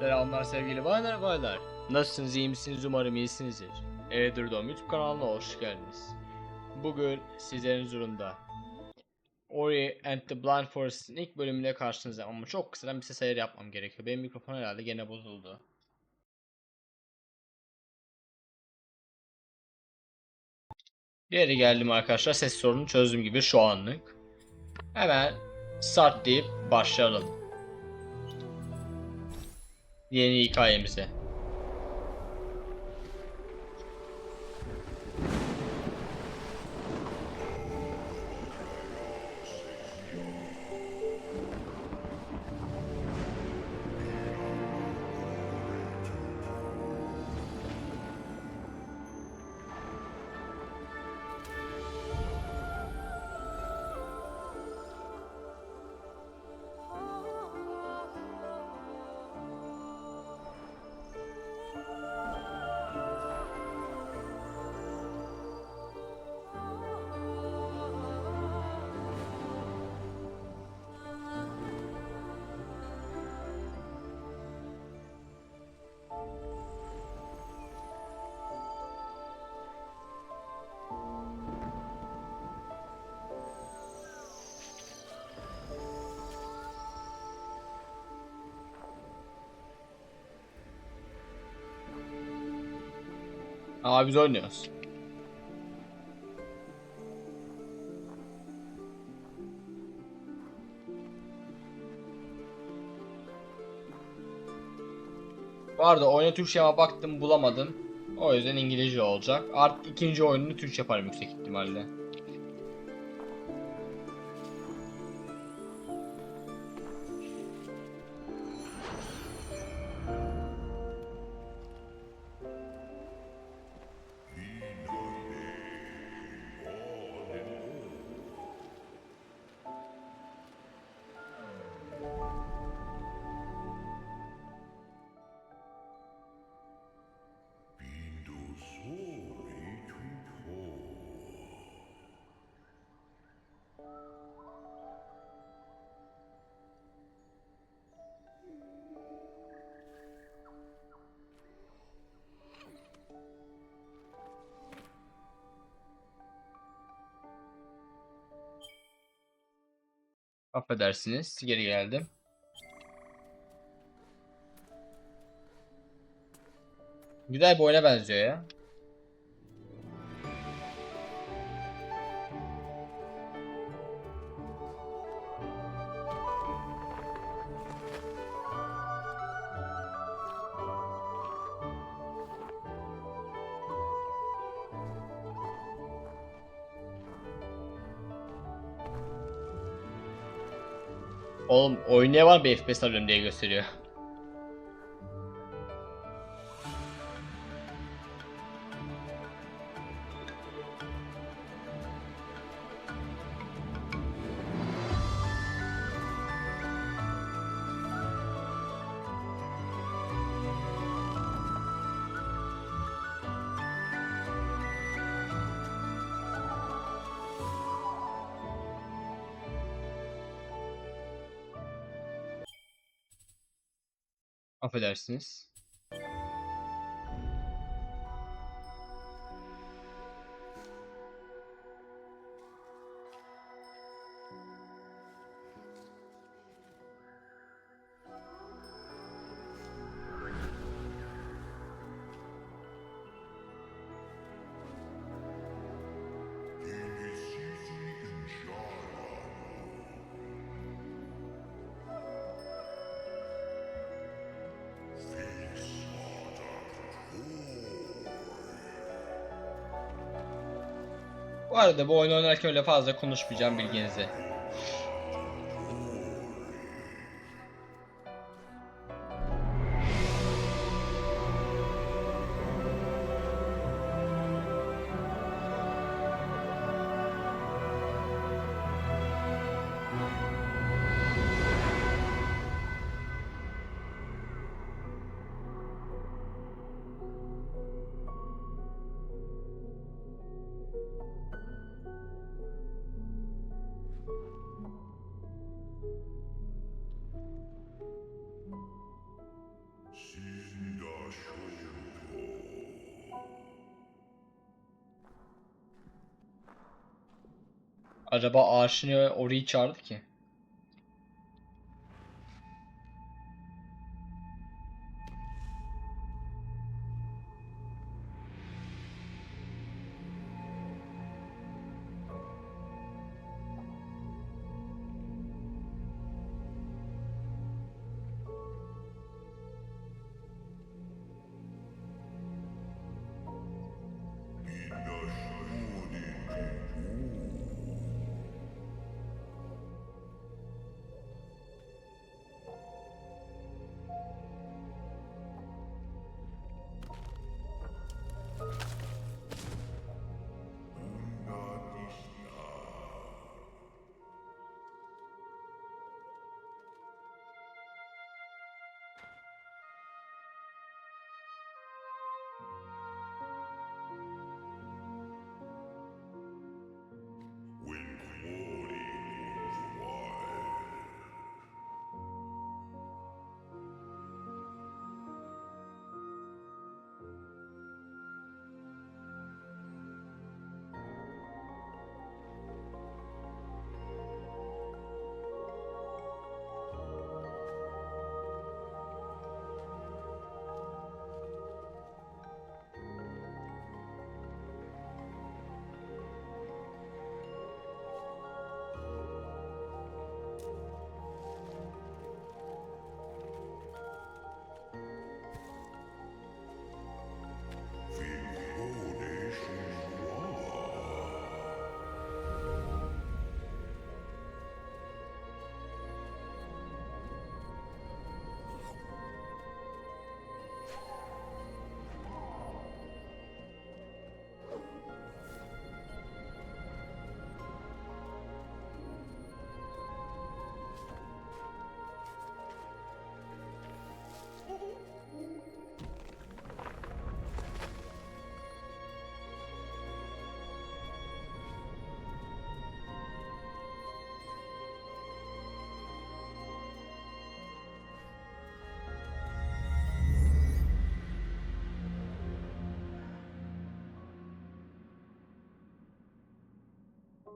Selamlar sevgili baylar baylar. Nasılsınız, iyi misiniz? Umarım iyisinizdir. Durdum YouTube kanalına hoş geldiniz. Bugün sizlerin huzurunda Ori and the Blind Forest'ın ilk bölümüyle karşınızdayım ama çok kısadan bir ses ayarı yapmam gerekiyor. Benim mikrofon herhalde gene bozuldu. Geri geldim arkadaşlar, ses sorununu çözdüğüm gibi şu anlık. Hemen start deyip başlayalım yeni hikayemize. Biz oynuyoruz. Bu arada oyuna Türkçe'ye baktım bulamadım. O yüzden İngilizce olacak. Artık ikinci oyununu Türkçe yaparım yüksek ihtimalle. Affedersiniz, geri geldim. Güzel bir oyuna benziyor ya. Oğlum oynaya var bir FPS alıyorum diye gösteriyor. Affedersiniz. Bu arada bu oyunu oynarken öyle fazla konuşmayacağım, bilginize. Acaba ağaç niye orayı çağırdı ki?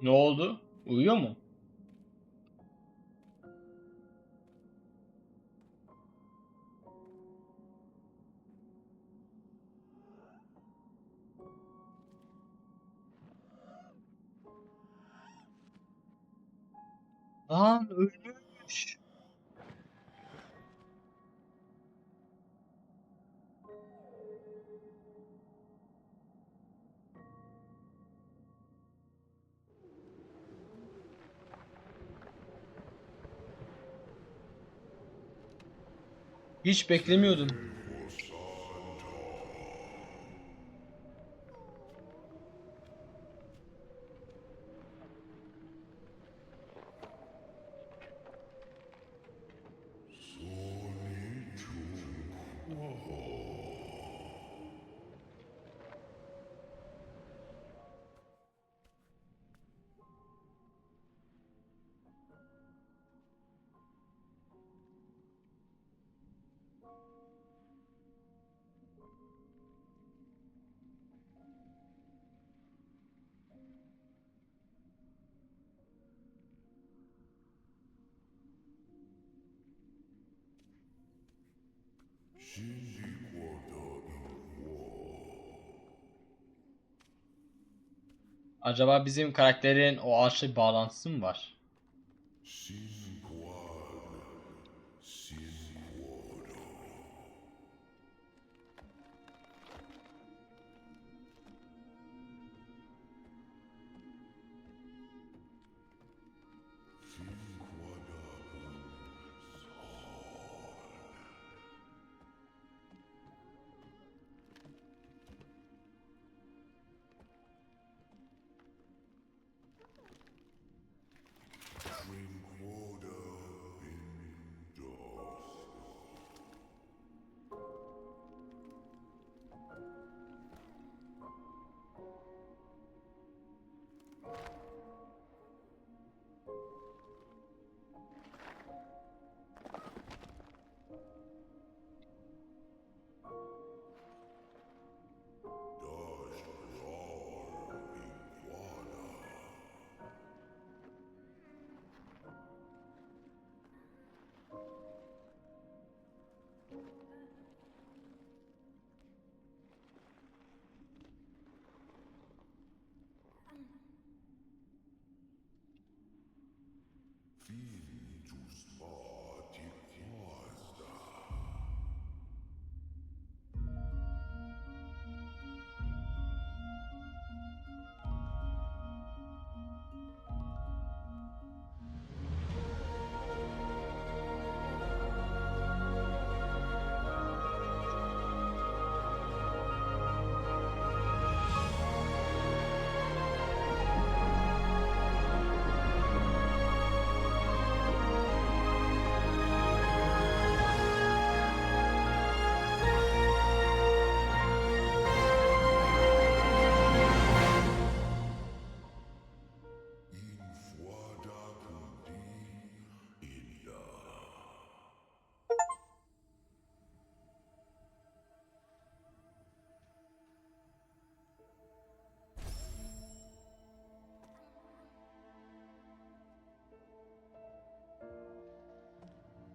Ne oldu? Uyuyor mu? Lan ölmüş. Hiç beklemiyordum. Acaba bizim karakterin o ağaçla bir bağlantısı mı var?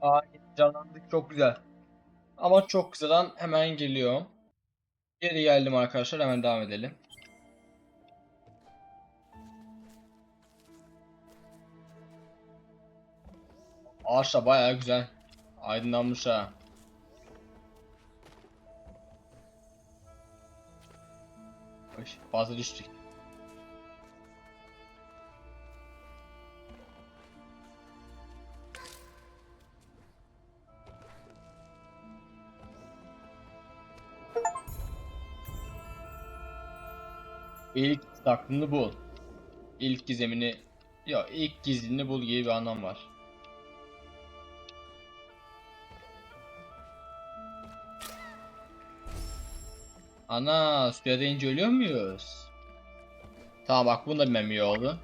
Aa, canlandık, çok güzel. Ama çok kısadan hemen geliyor. Geri geldim arkadaşlar, hemen devam edelim. Ağaçta bayağı güzel. Aydınlanmış ha. Oy, fazla düştük. İlk aklını bul. İlk gizemini... Yok, ilk gizlini bul gibi bir anlam var. Ana, suya değince ölüyor muyuz? Tamam bak, bunu da bilmem iyi oldu.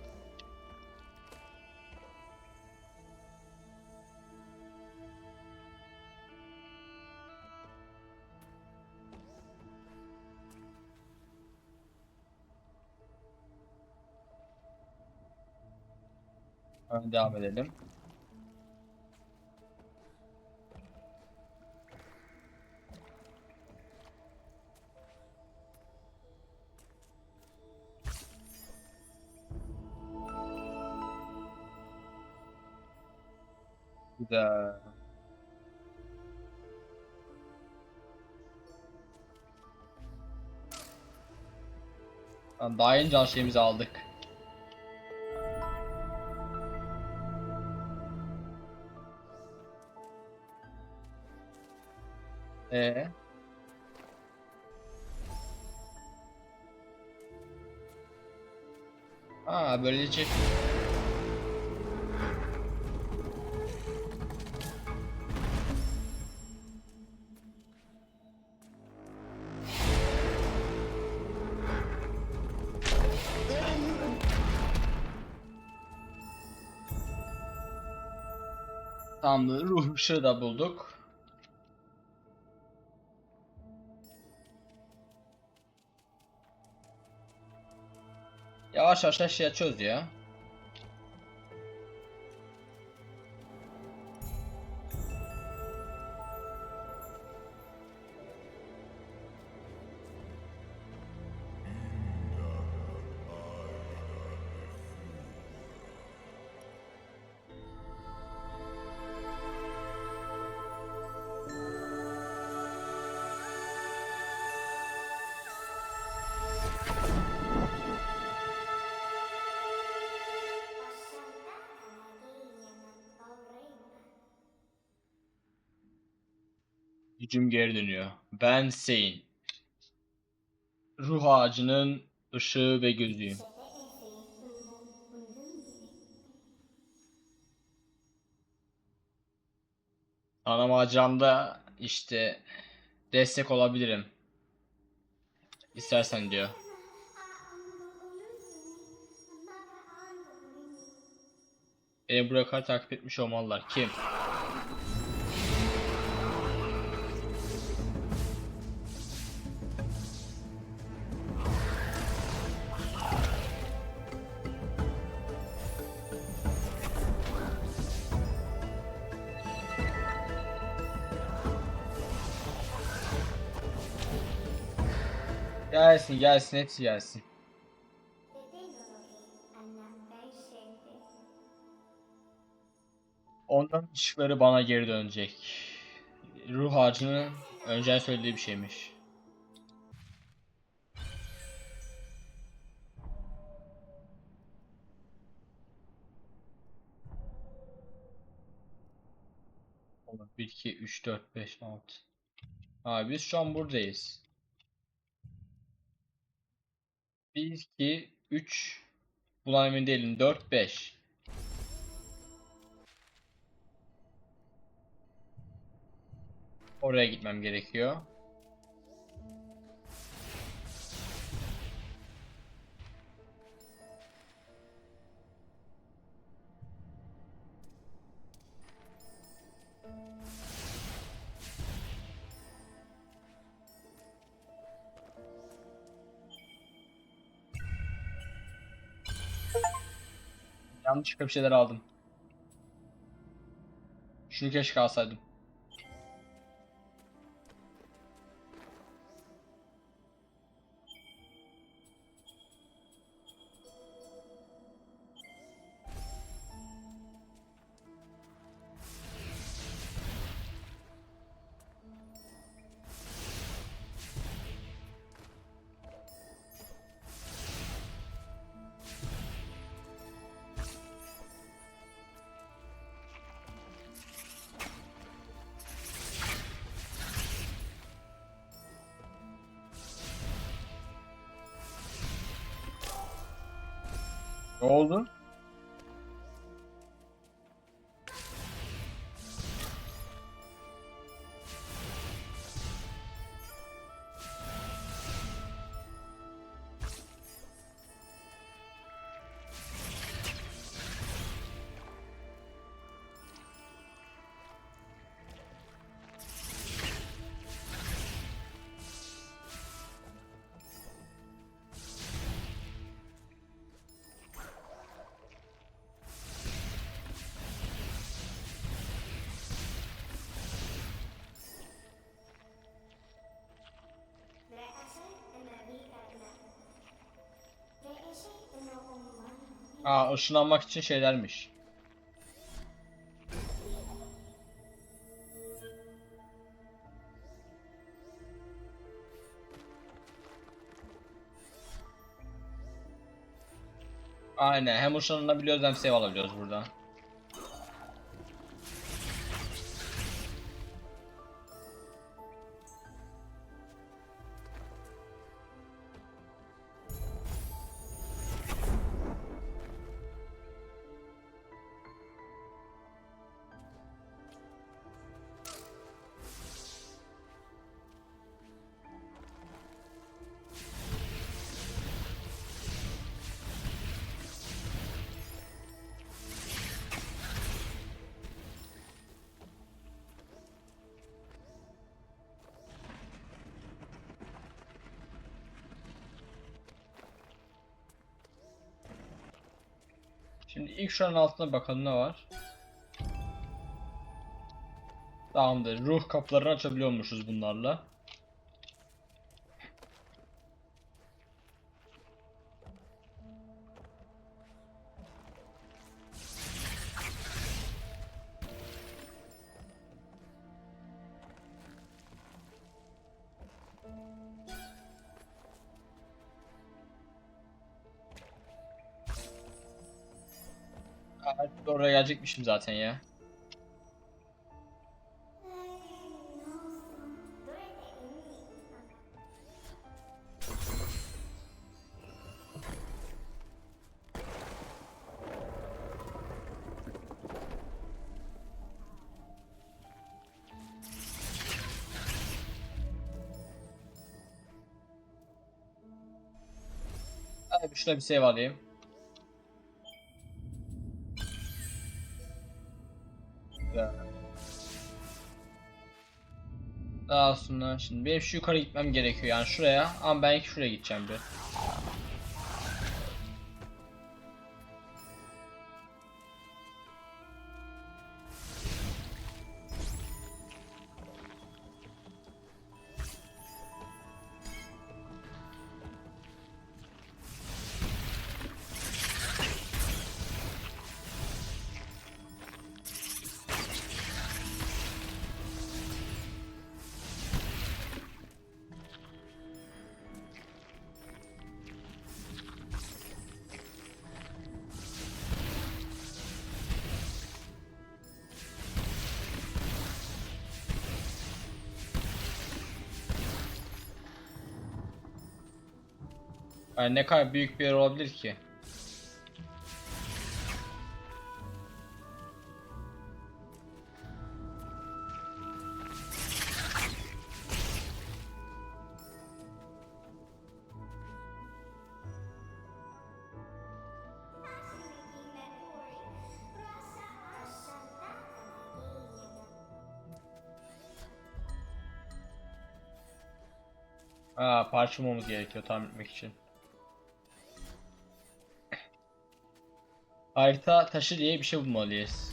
Hemen devam edelim. Güzel. Tamam, daha yeni can şeyimizi aldık. Ee, böylece tamamdır. Ruh ışığı da bulduk. Yavaş yavaş her şeyi açıyoruz ya. Gücüm geri dönüyor. Ben Sein. Ruh ağacının ışığı ve gözüyüm. Ana maceramda işte destek olabilirim. İstersen diyor. Beni buraya kadar takip etmiş olmalılar. Kim? Gelsin gelsin, hepsi gelsin. Onların ışıkları bana geri dönecek. Ruh ağacının önceden söylediği bir şeymiş. Olur. 1, 2, 3, 4, 5, 6. Biz şu an buradayız. 1, 2, 3. Buna emin değilim. 4, 5. Oraya gitmem gerekiyor. Yanlışlıkla bir şeyler aldım. Şunu keşke alsaydım. Ne oldu? Aa, ışınlanmak için şeylermiş. Aynen, hem ışınlanabiliyoruz hem save alabiliyoruz burada. Şimdi ilk şuranın altına bakalım ne var. Tamamdır. Ruh kapılarını açabiliyormuşuz bunlarla. Evet, oraya gelecekmişim zaten ya. Hadi şuna bir save alayım. Güzel. Daha sonra şimdi benim şu yukarı gitmem gerekiyor yani şuraya, ama ben ilk şuraya gideceğim bir. Yani ne kadar büyük bir yer olabilir ki? Aa, parça bulmamız gerekiyor tamir etmek için. Harita taşı diye bir şey bulmalıyız.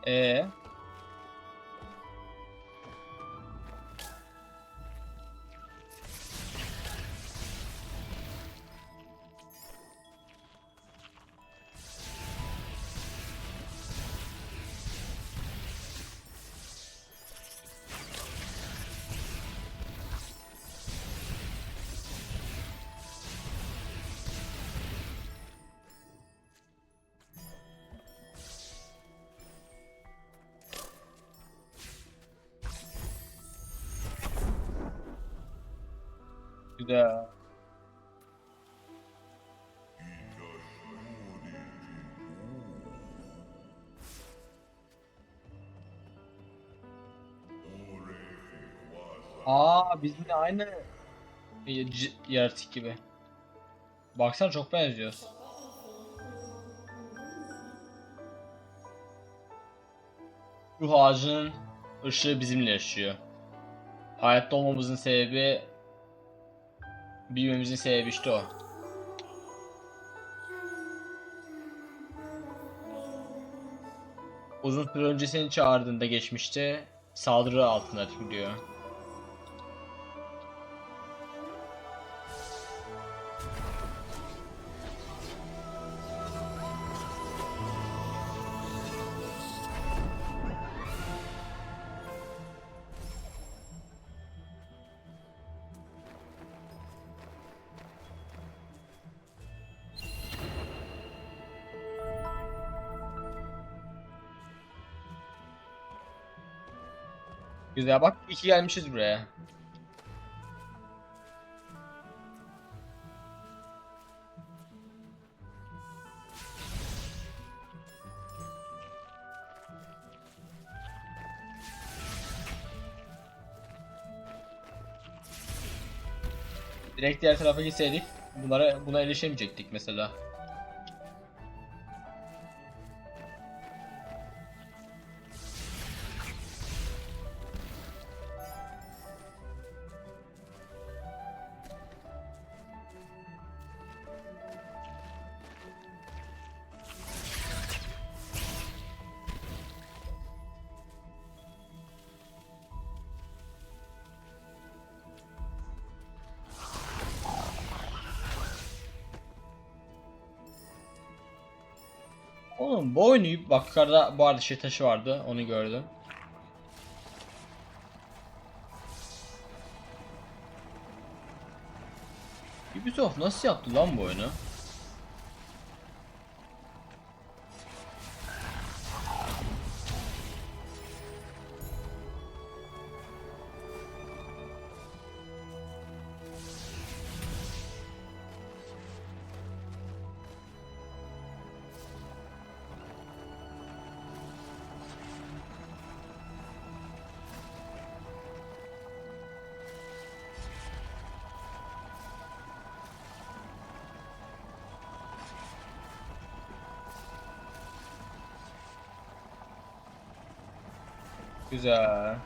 Ee, güzel. Aa, bizimle aynı yaratık gibi. Baksana çok benziyoruz. Ruh ağacının ışığı bizimle yaşıyor. Hayatta olmamızın sebebi, büyümemizin sebebi işte o. Uzun süre önce seni çağırdığında geçmişte saldırı altında tutuluyor. Güzel, bak iki gelmişiz buraya. Direkt diğer tarafa gitseydik buna erişemeyecektik mesela. Oğlum bu oyunu bak, yukarıda bu arada şey taşı vardı, onu gördüm. Ubisoft nasıl yaptı lan bu oyunu? Güzel.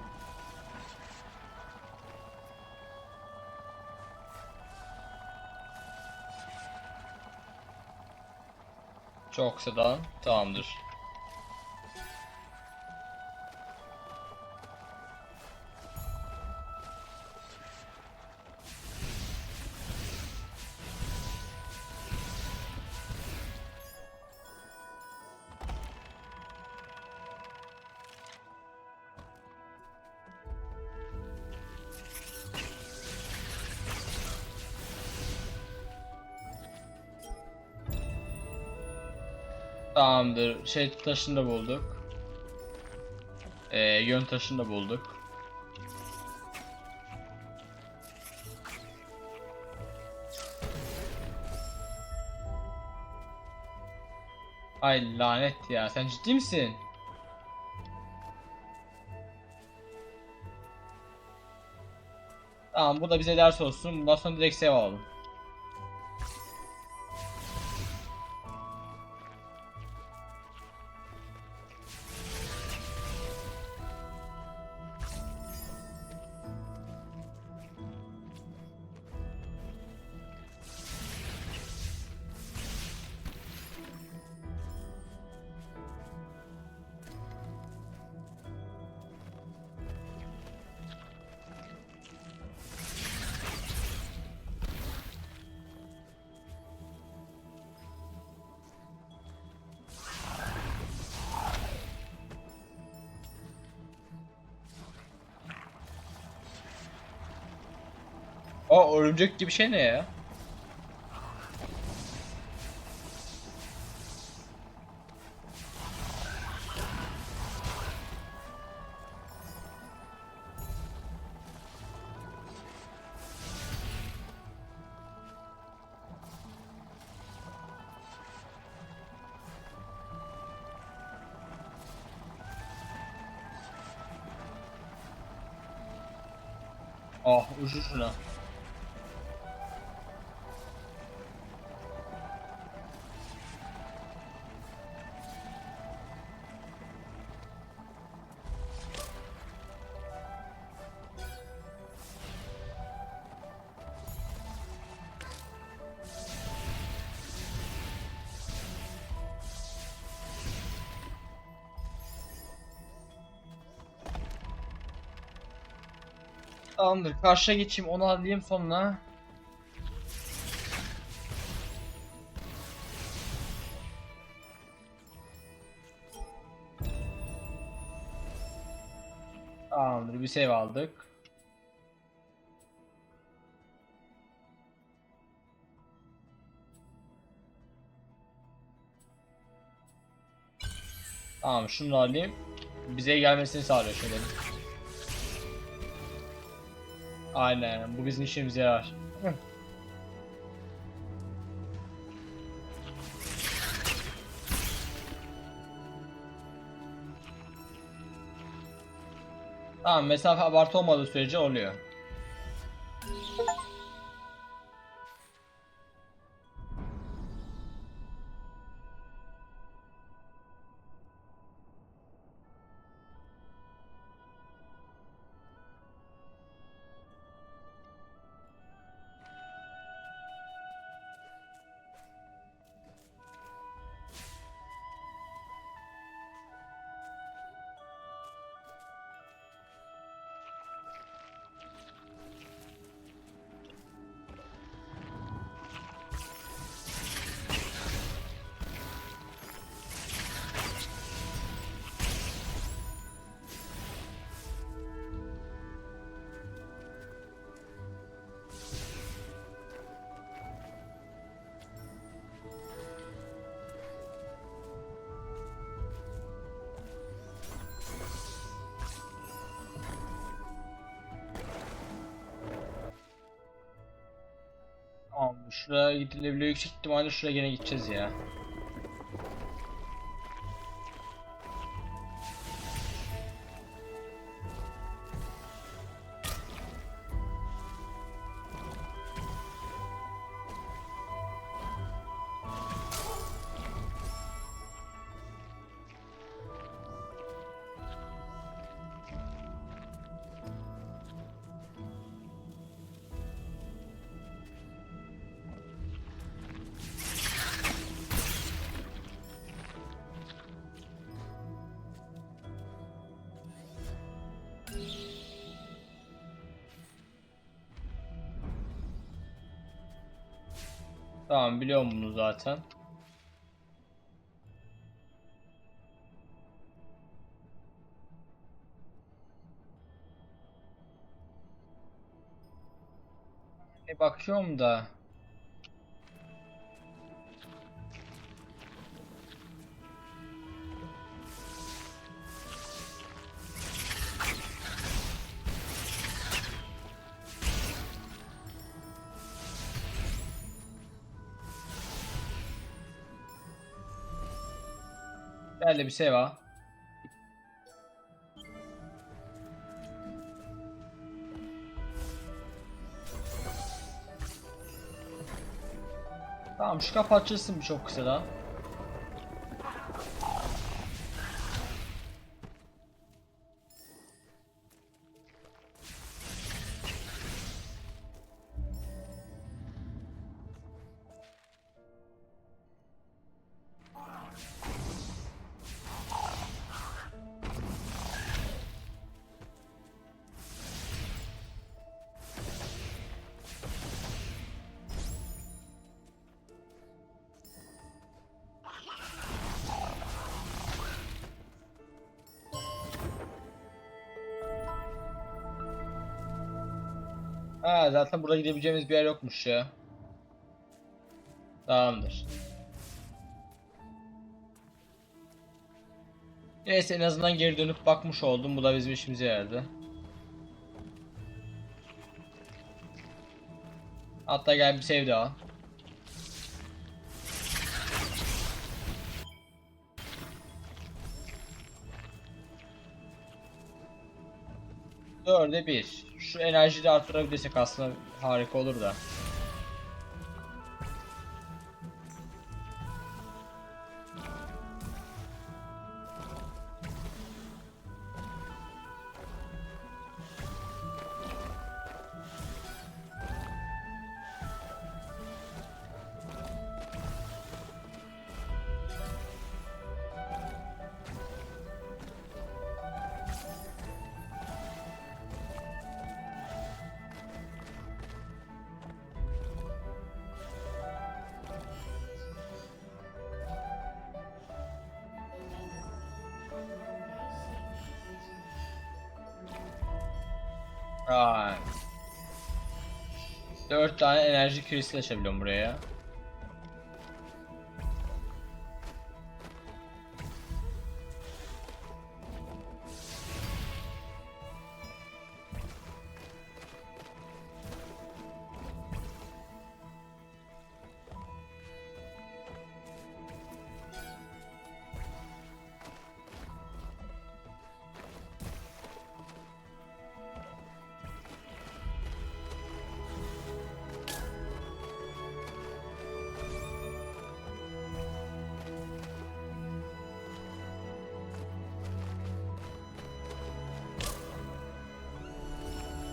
Çok kısadan tamamdır. Tamamdır. Şey taşını da bulduk. Yön taşını da bulduk. Ay lanet ya, sen ciddi misin? Tamam, bu da bize ders olsun. Bundan sonra direkt save alalım. Aa, örümcek gibi şey ne ya? Ah, ucu şuna. Tamamdır. Karşıya geçeyim, onu alayım sonra. Tamamdır. Bir save aldık. Tamam, şunu alayım. Bize gelmesini sağlıyor şöyle. Aynen. Bu bizim işimize yarar. Hı. Tamam, mesafe abartı olmadığı sürece oluyor. Tamam, şuraya gidilebiliyor. Yüksek ihtimalle şuraya gene gideceğiz ya. Tamam, biliyorum bunu zaten. Bakıyorum da. Gel de bir şey var. Tamam, şu kapı açılsın bir çok kısa da. Ha, zaten burada gidebileceğimiz bir yer yokmuş ya. Tamamdır. Neyse, en azından geri dönüp bakmış oldum. Bu da bizim işimize yaradı. Hatta gel bir save daha. Dörde bir. Şu enerjiyi de arttırabilirsek aslında harika olur da. Right. 4 tane enerji kristal açabiliyorum buraya.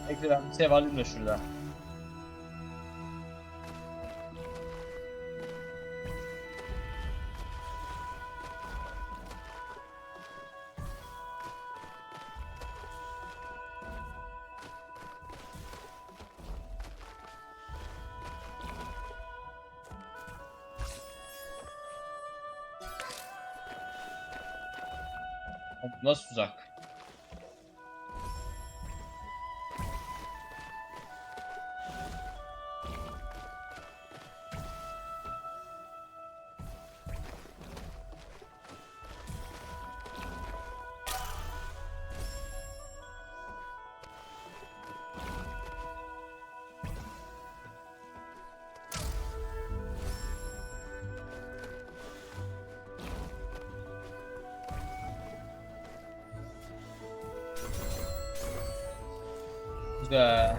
Bekle, ben bir save alayım da şurada. Nasıl tuzak? Güzel.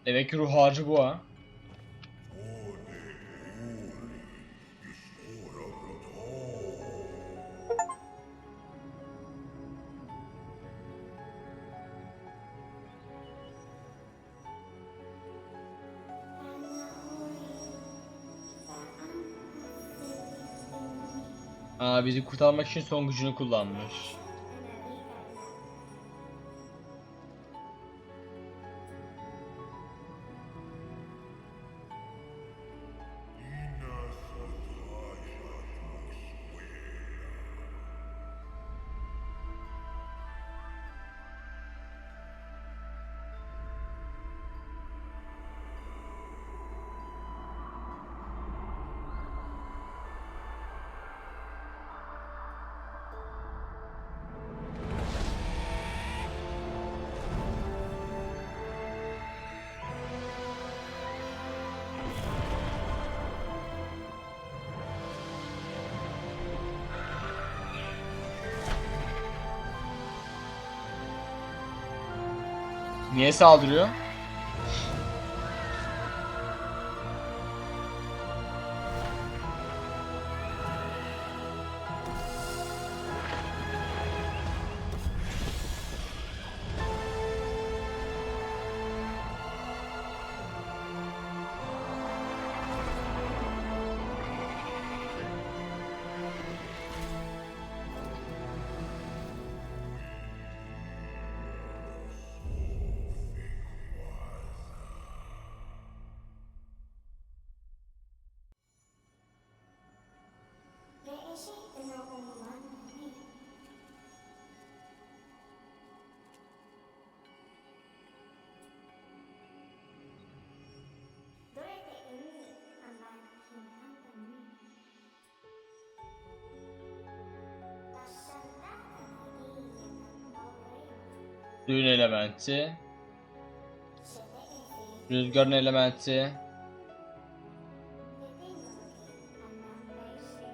Demek ki ruh ağacı bu ha. Aa, bizi kurtarmak için son gücünü kullanmış. Niye saldırıyor? Suyun elementi. Rüzgarın elementi.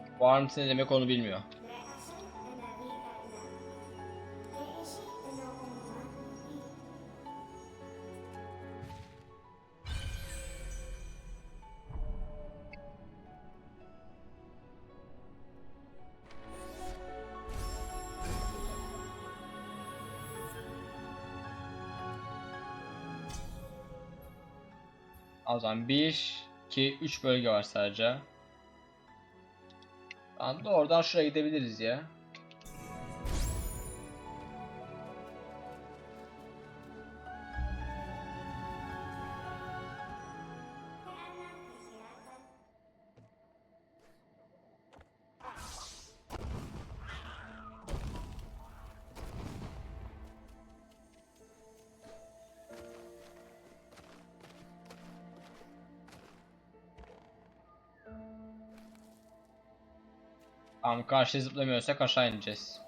Warmth ne demek onu bilmiyor. O zaman 1, 2, 3 bölge var sadece. Oradan şuraya gidebiliriz ya. Tamam, karşıya zıplamıyorsak aşağı ineceğiz.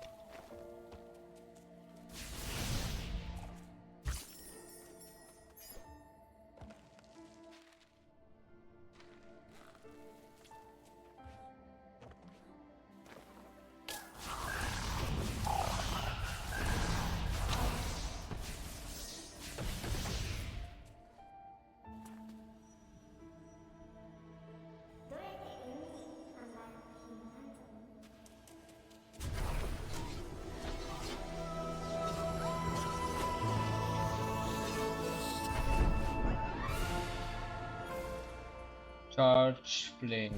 Charge flame.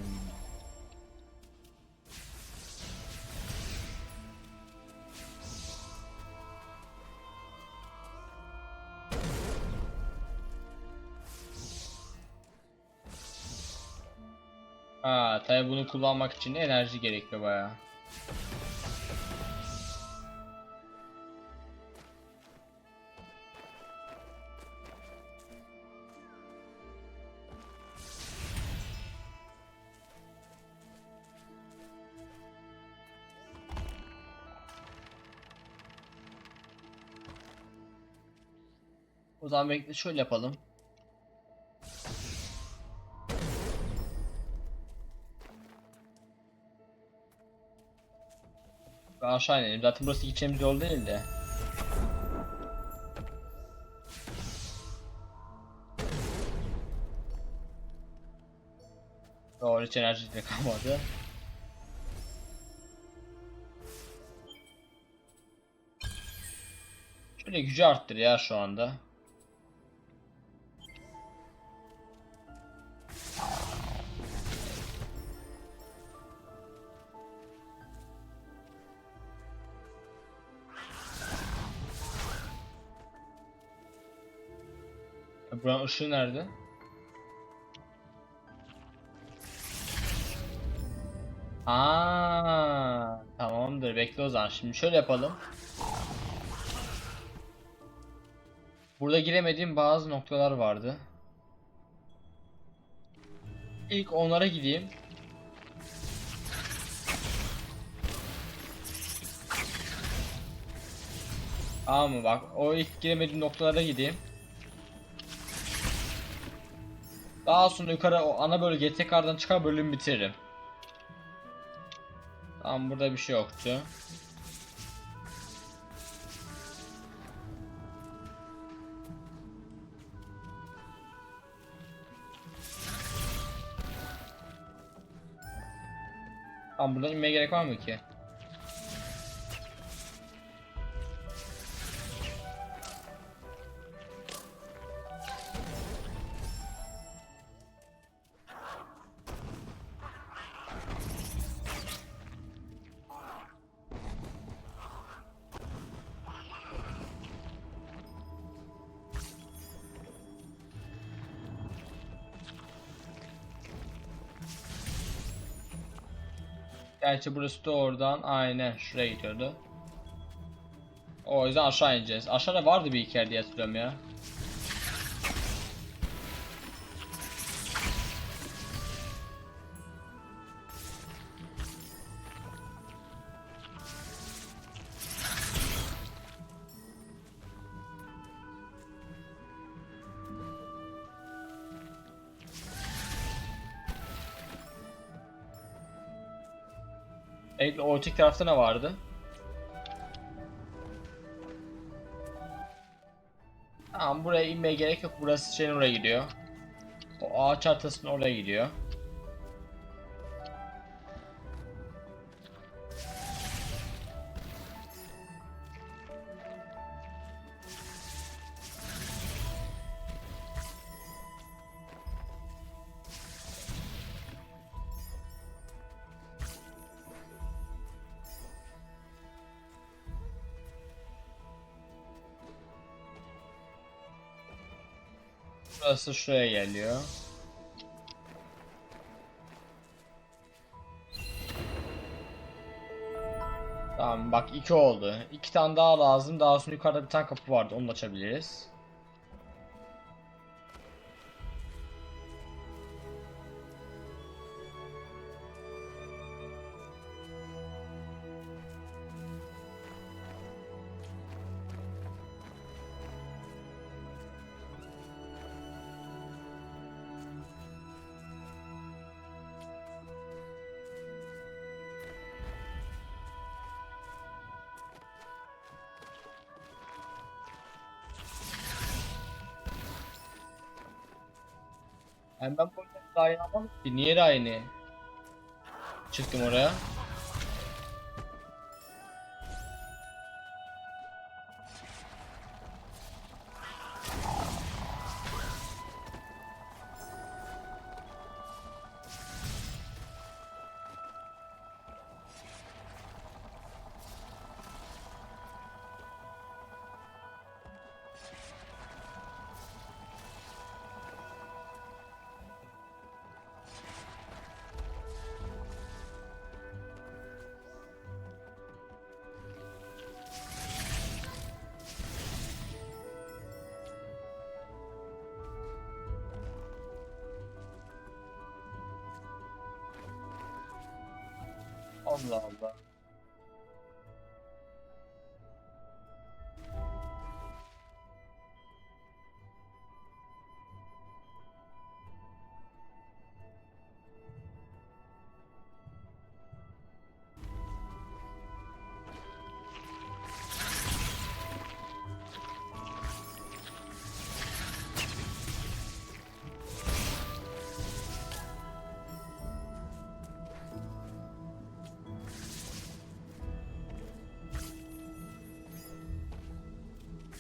Tabi bunu kullanmak için enerji gerekiyor bayağı. O zaman bekle, şöyle yapalım. Ben aşağı inelim. Zaten burası gideceğimiz yol değil de. Doğru, hiç enerji de kalmadı. Şöyle gücü arttır ya şu anda. Buranın ışığı nerede? Tamamdır. Bekle o zaman. Şimdi şöyle yapalım. Burada giremediğim bazı noktalar vardı. İlk onlara gideyim. Tamam mı? Bak, o ilk giremediğim noktalara gideyim. Daha sonra yukarı o ana bölgeye tekrardan çıkar, bölümü bitiririm. Tamam, burada bir şey yoktu. Tamam, buradan inmeye gerek var mı ki? Gerçi burası da oradan aynen şuraya gidiyordu. O yüzden aşağı ineceğiz. Aşağıda vardı bir iki yer diye hatırlıyorum ya. O öteki tarafta ne vardı? Tamam, buraya inmeye gerek yok. Burası şeyin oraya gidiyor. O ağaç haritasının oraya gidiyor. Burası şuraya geliyor. Tamam bak, 2 oldu. 2 tane daha lazım. Daha sonra yukarıda bir tane kapı vardı. Onu da açabiliriz. Yani ben bu oyunu daha yeni almadım ki. Niye daha yeni çıktım oraya? Allah Allah.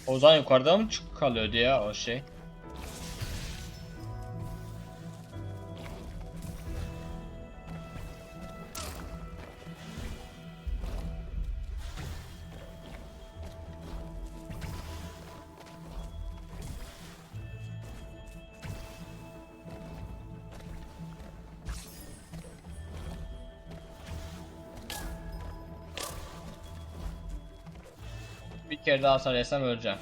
O zaman yukarıda mı kalıyordu ya o şey? Bir kere daha hasar yesem öleceğim.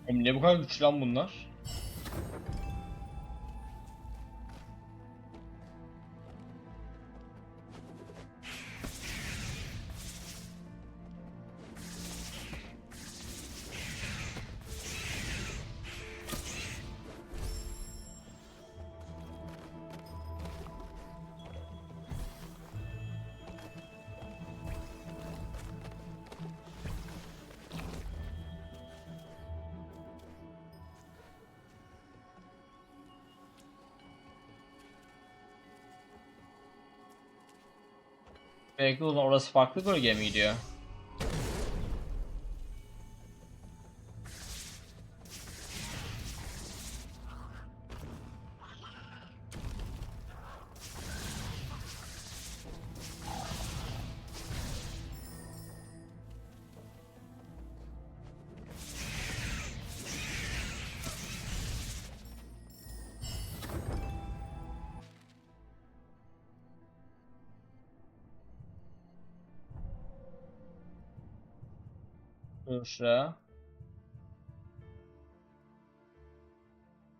Oğlum ne bu kadar güçlü lan bunlar? Belki orası farklı bölgeye mi gidiyor? Dur şuraya.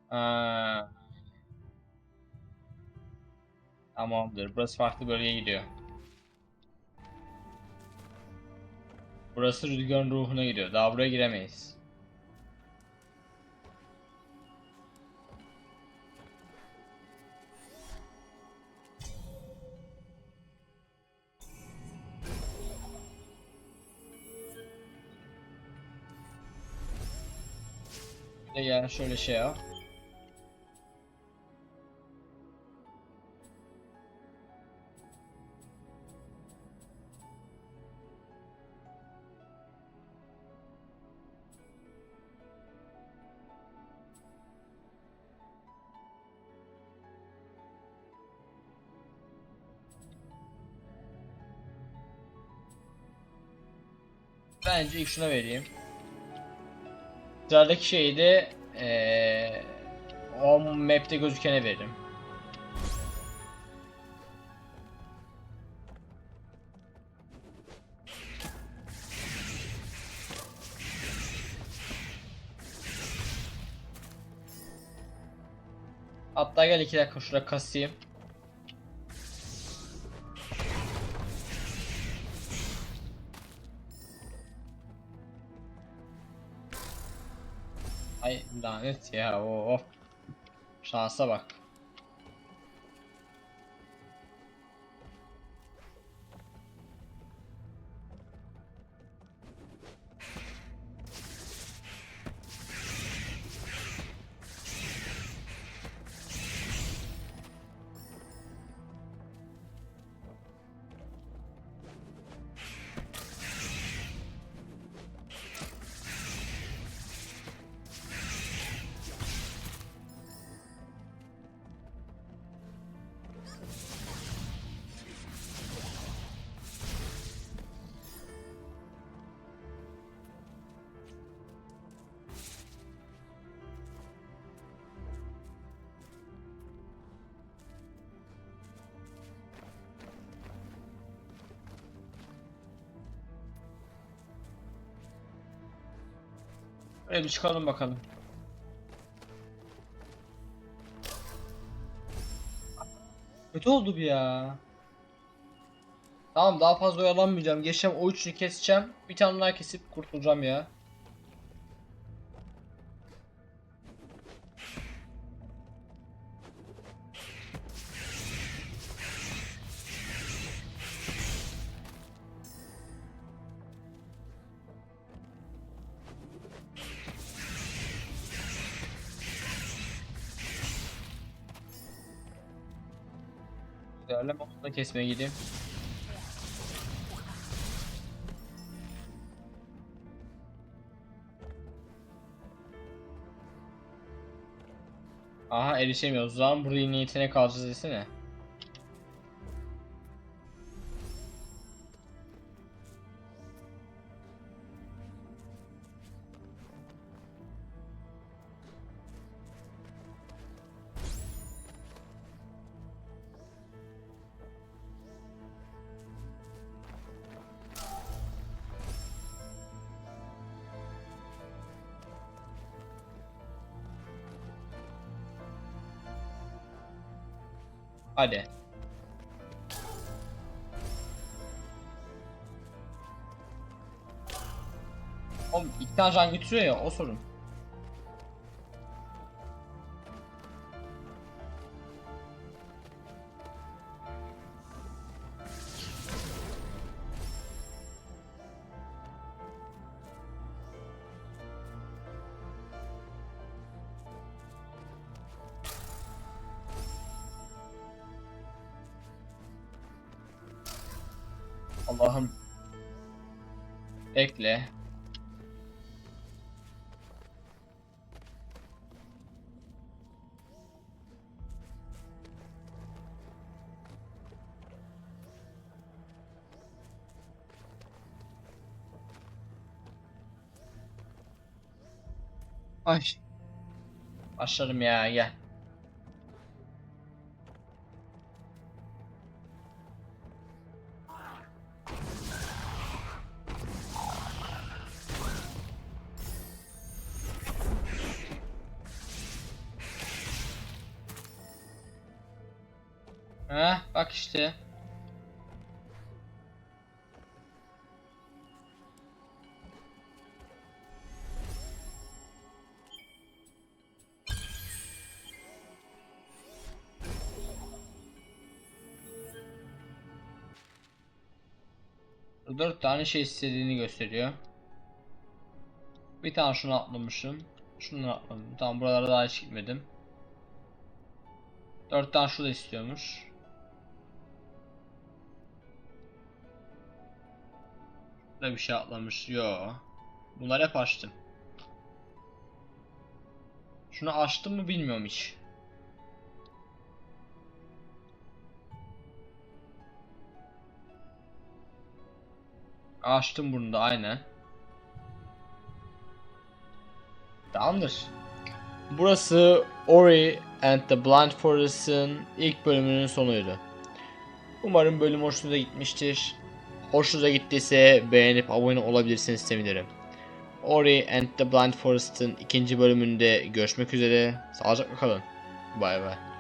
Ha, tamamdır. Burası farklı bölgeye gidiyor. Burası rüzgarın ruhuna gidiyor. Daha buraya giremeyiz. Bir de yani şöyle şey yap. Bence ilk şuna vereyim. Sıradaki şeyi de o map'te gözükene veririm. Hatta gel 2 dakika şurada kasayım. Ay lanet ya o. Şansa bak. Öyle bir çıkalım bakalım. Kötü oldu bu ya. Tamam daha fazla oyalanmayacağım. Geçeceğim o üçünü keseceğim. Bir tane daha kesip kurtulacağım ya. Değerli onu da kesmeye gideyim. Aha erişemiyoruz. O zaman burada yine yetenek alacağız desene. Hadi. Oğlum iki tane can götürüyor ya o sorun. Allah'ım. Ekle. Ay. Başlarım ya, gel. Bak işte. Dört tane şey istediğini gösteriyor. Bir tane şunu atlamışım. Şunu atladım. Tamam, buralara daha hiç gitmedim. 4 tane şu da istiyormuş. Burada bir şey atlamış. Yo. Bunları hep açtım. Şunu açtım mı bilmiyorum hiç. Açtım bunu da aynen. Tamamdır. Burası Ori and the Blind Forest'ın ilk bölümünün sonuydu. Umarım bölüm hoşunuza gitmiştir. Hoşunuza gittiyse beğenip abone olabilirsiniz, sevinirim. Ori and the Blind Forest'ın ikinci bölümünde görüşmek üzere. Sağlıcakla kalın. Bay bay.